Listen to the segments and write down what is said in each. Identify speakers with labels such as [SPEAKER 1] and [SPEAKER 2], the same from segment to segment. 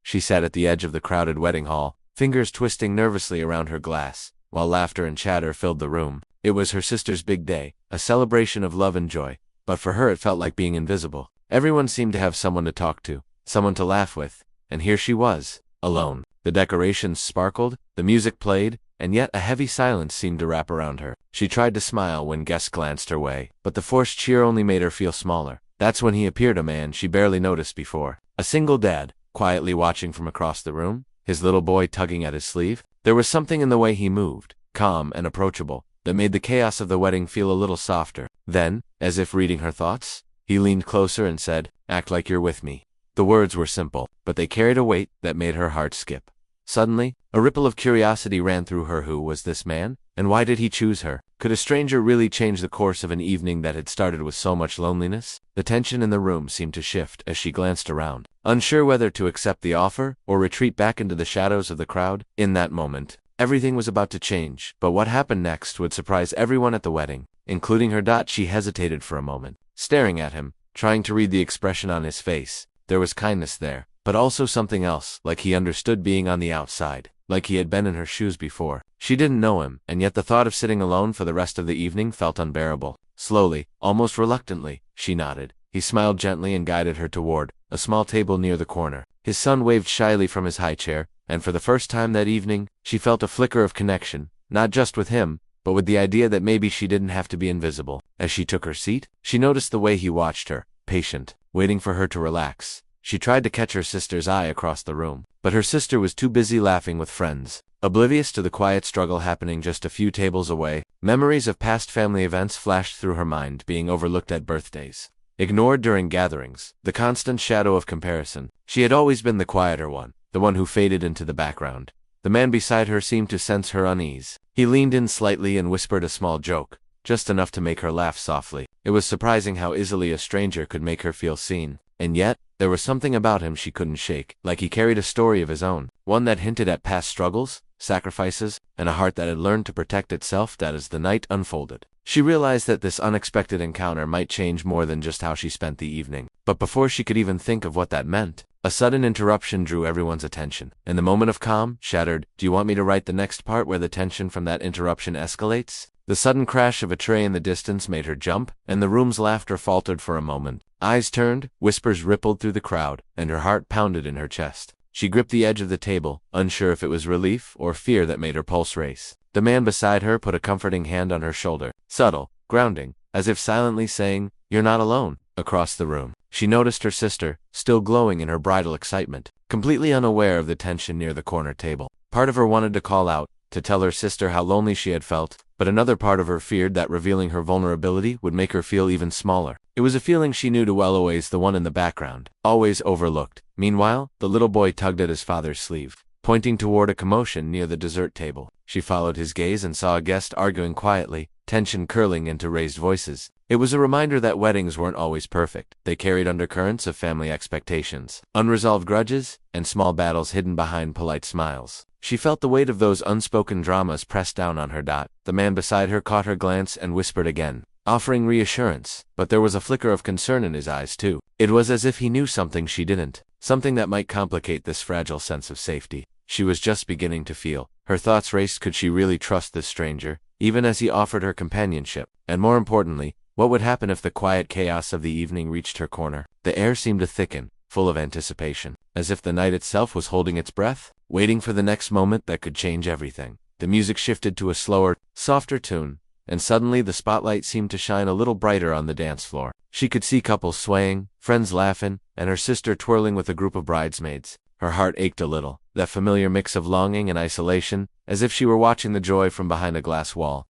[SPEAKER 1] She sat at the edge of the crowded wedding hall, fingers twisting nervously around her glass, while laughter and chatter filled the room. It was her sister's big day, a celebration of love and joy, but for her it felt like being invisible. Everyone seemed to have someone to talk to, someone to laugh with, and here she was, alone. The decorations sparkled, the music played, and yet a heavy silence seemed to wrap around her. She tried to smile when guests glanced her way, but the forced cheer only made her feel smaller. That's when he appeared, a man she barely noticed before. A single dad, quietly watching from across the room, his little boy tugging at his sleeve. There was something in the way he moved, calm and approachable, that made the chaos of the wedding feel a little softer. Then, as if reading her thoughts, he leaned closer and said, "Act like you're with me." The words were simple, but they carried a weight that made her heart skip. Suddenly, a ripple of curiosity ran through her. Who was this man? And why did he choose her? Could a stranger really change the course of an evening that had started with so much loneliness? The tension in the room seemed to shift as she glanced around, unsure whether to accept the offer or retreat back into the shadows of the crowd. In that moment, everything was about to change, but what happened next would surprise everyone at the wedding, including her. She hesitated for a moment, staring at him, trying to read the expression on his face. There was kindness there, but also something else, like he understood being on the outside, like he had been in her shoes before. She didn't know him, and yet the thought of sitting alone for the rest of the evening felt unbearable. Slowly, almost reluctantly, she nodded. He smiled gently and guided her toward a small table near the corner. His son waved shyly from his high chair, and for the first time that evening, she felt a flicker of connection, not just with him, but with the idea that maybe she didn't have to be invisible. As she took her seat, she noticed the way he watched her, patient, waiting for her to relax. She tried to catch her sister's eye across the room, but her sister was too busy laughing with friends, oblivious to the quiet struggle happening just a few tables away. Memories of past family events flashed through her mind, being overlooked at birthdays, ignored during gatherings, the constant shadow of comparison. She had always been the quieter one, the one who faded into the background. The man beside her seemed to sense her unease. He leaned in slightly and whispered a small joke, just enough to make her laugh softly. It was surprising how easily a stranger could make her feel seen, and yet, there was something about him she couldn't shake, like he carried a story of his own, one that hinted at past struggles, sacrifices, and a heart that had learned to protect itself. That as the night unfolded, she realized that this unexpected encounter might change more than just how she spent the evening. But before she could even think of what that meant, a sudden interruption drew everyone's attention, and the moment of calm shattered. Do you want me to write the next part where the tension from that interruption escalates? The sudden crash of a tray in the distance made her jump, and the room's laughter faltered for a moment. Eyes turned, whispers rippled through the crowd, and her heart pounded in her chest. She gripped the edge of the table, unsure if it was relief or fear that made her pulse race. The man beside her put a comforting hand on her shoulder, subtle, grounding, as if silently saying, "You're not alone." Across the room, she noticed her sister, still glowing in her bridal excitement, completely unaware of the tension near the corner table. Part of her wanted to call out, to tell her sister how lonely she had felt, but another part of her feared that revealing her vulnerability would make her feel even smaller. It was a feeling she knew too well, always the one in the background, always overlooked. Meanwhile, the little boy tugged at his father's sleeve, pointing toward a commotion near the dessert table. She followed his gaze and saw a guest arguing quietly, tension curling into raised voices. It was a reminder that weddings weren't always perfect. They carried undercurrents of family expectations, unresolved grudges, and small battles hidden behind polite smiles. She felt the weight of those unspoken dramas press down on her. The man beside her caught her glance and whispered again, offering reassurance, but there was a flicker of concern in his eyes too. It was as if he knew something she didn't, something that might complicate this fragile sense of safety she was just beginning to feel. Her thoughts raced. Could she really trust this stranger, even as he offered her companionship? And more importantly, what would happen if the quiet chaos of the evening reached her corner? The air seemed to thicken, full of anticipation, as if the night itself was holding its breath, waiting for the next moment that could change everything. The music shifted to a slower, softer tune, and suddenly the spotlight seemed to shine a little brighter on the dance floor. She could see couples swaying, friends laughing, and her sister twirling with a group of bridesmaids. Her heart ached a little, that familiar mix of longing and isolation, as if she were watching the joy from behind a glass wall.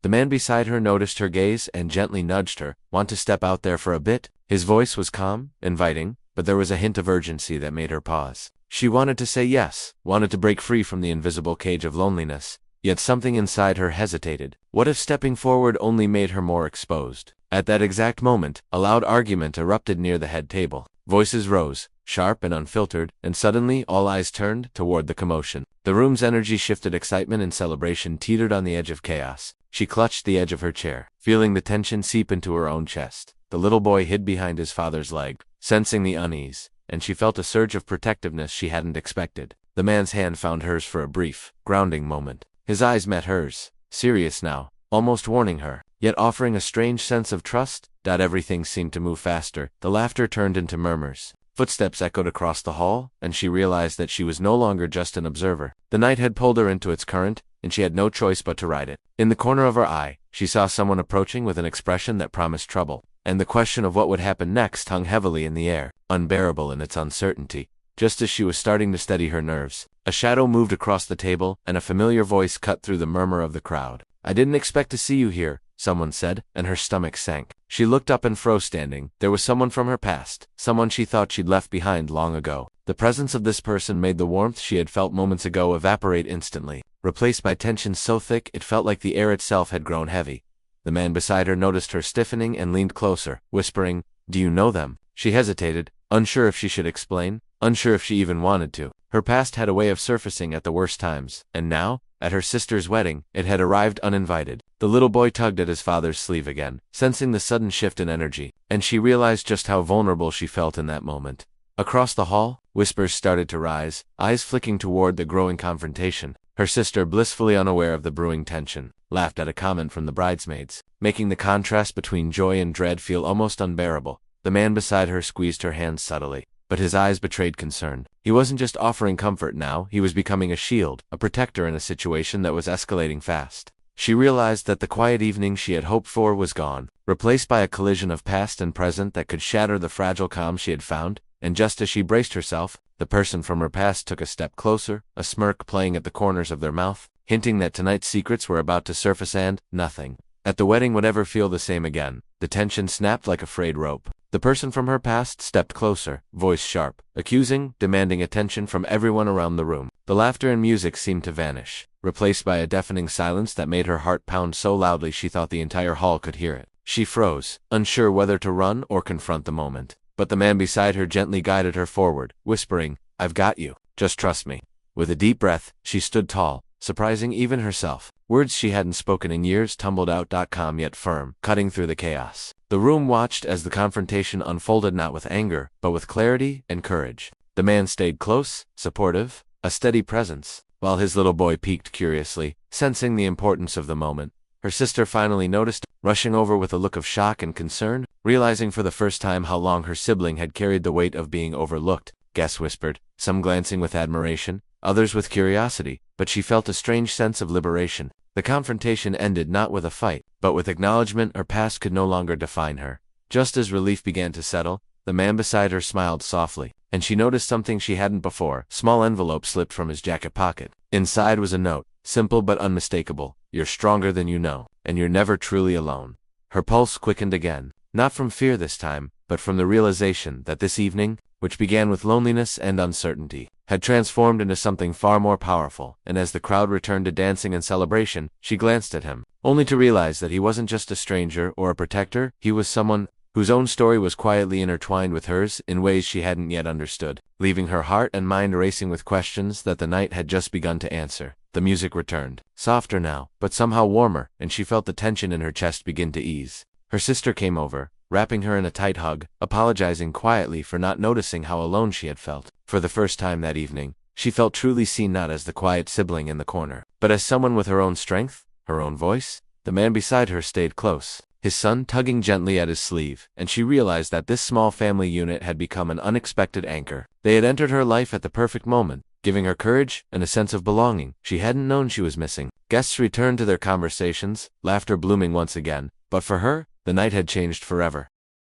[SPEAKER 1] The man beside her noticed her gaze and gently nudged her. Want to step out there for a bit? His voice was calm, inviting, but there was a hint of urgency that made her pause. She wanted to say yes, wanted to break free from the invisible cage of loneliness, yet something inside her hesitated. What if stepping forward only made her more exposed? At that exact moment, a loud argument erupted near the head table. Voices rose, sharp and unfiltered, and suddenly all eyes turned toward the commotion. The room's energy shifted. Excitement and celebration teetered on the edge of chaos. She clutched the edge of her chair, feeling the tension seep into her own chest. The little boy hid behind his father's leg, sensing the unease, and she felt a surge of protectiveness she hadn't expected. The man's hand found hers for a brief, grounding moment. His eyes met hers, serious now, almost warning her, yet offering a strange sense of trust. Everything seemed to move faster. The laughter turned into murmurs. Footsteps echoed across the hall, and she realized that she was no longer just an observer. The night had pulled her into its current, and she had no choice but to ride it. In the corner of her eye, she saw someone approaching with an expression that promised trouble, and the question of what would happen next hung heavily in the air, unbearable in its uncertainty. Just as she was starting to steady her nerves, a shadow moved across the table, and a familiar voice cut through the murmur of the crowd. "I didn't expect to see you here," someone said, and her stomach sank. She looked up and froze standing. There was someone from her past, someone she thought she'd left behind long ago. The presence of this person made the warmth she had felt moments ago evaporate instantly, replaced by tension so thick it felt like the air itself had grown heavy. The man beside her noticed her stiffening and leaned closer, whispering, "Do you know them?" She hesitated, unsure if she should explain, unsure if she even wanted to. Her past had a way of surfacing at the worst times, and now, at her sister's wedding, it had arrived uninvited. The little boy tugged at his father's sleeve again, sensing the sudden shift in energy, and she realized just how vulnerable she felt in that moment. Across the hall, whispers started to rise, eyes flicking toward the growing confrontation. Her sister, blissfully unaware of the brewing tension, laughed at a comment from the bridesmaids, making the contrast between joy and dread feel almost unbearable. The man beside her squeezed her hand subtly, but his eyes betrayed concern. He wasn't just offering comfort now, he was becoming a shield, a protector in a situation that was escalating fast. She realized that the quiet evening she had hoped for was gone, replaced by a collision of past and present that could shatter the fragile calm she had found, and just as she braced herself, the person from her past took a step closer, a smirk playing at the corners of their mouth, hinting that tonight's secrets were about to surface and nothing at the wedding would ever feel the same again. The tension snapped like a frayed rope. The person from her past stepped closer, voice sharp, accusing, demanding attention from everyone around the room. The laughter and music seemed to vanish, replaced by a deafening silence that made her heart pound so loudly she thought the entire hall could hear it. She froze, unsure whether to run or confront the moment. But the man beside her gently guided her forward, whispering, "I've got you. Just trust me." With a deep breath, she stood tall, surprising even herself. Words she hadn't spoken in years tumbled out, calm yet firm, cutting through the chaos. The room watched as the confrontation unfolded, not with anger, but with clarity and courage. The man stayed close, supportive, a steady presence, while his little boy peeked curiously, sensing the importance of the moment. Her sister finally noticed, rushing over with a look of shock and concern, realizing for the first time how long her sibling had carried the weight of being overlooked. Guests whispered, some glancing with admiration, others with curiosity, but she felt a strange sense of liberation. The confrontation ended not with a fight, but with acknowledgement her past could no longer define her. Just as relief began to settle, the man beside her smiled softly, and she noticed something she hadn't before. Small envelope slipped from his jacket pocket. Inside was a note, simple but unmistakable. "You're stronger than you know, and you're never truly alone." Her pulse quickened again, not from fear this time, but from the realization that this evening, which began with loneliness and uncertainty, had transformed into something far more powerful. And as the crowd returned to dancing and celebration, she glanced at him, only to realize that he wasn't just a stranger or a protector, he was someone whose own story was quietly intertwined with hers in ways she hadn't yet understood, leaving her heart and mind racing with questions that the night had just begun to answer. The music returned, softer now, but somehow warmer, and she felt the tension in her chest begin to ease. Her sister came over, wrapping her in a tight hug, apologizing quietly for not noticing how alone she had felt. For the first time that evening, she felt truly seen, not as the quiet sibling in the corner, but as someone with her own strength, her own voice. The man beside her stayed close, his son tugging gently at his sleeve, and she realized that this small family unit had become an unexpected anchor. They had entered her life at the perfect moment, giving her courage and a sense of belonging she hadn't known she was missing. Guests returned to their conversations, laughter blooming once again, but for her, the night had changed forever.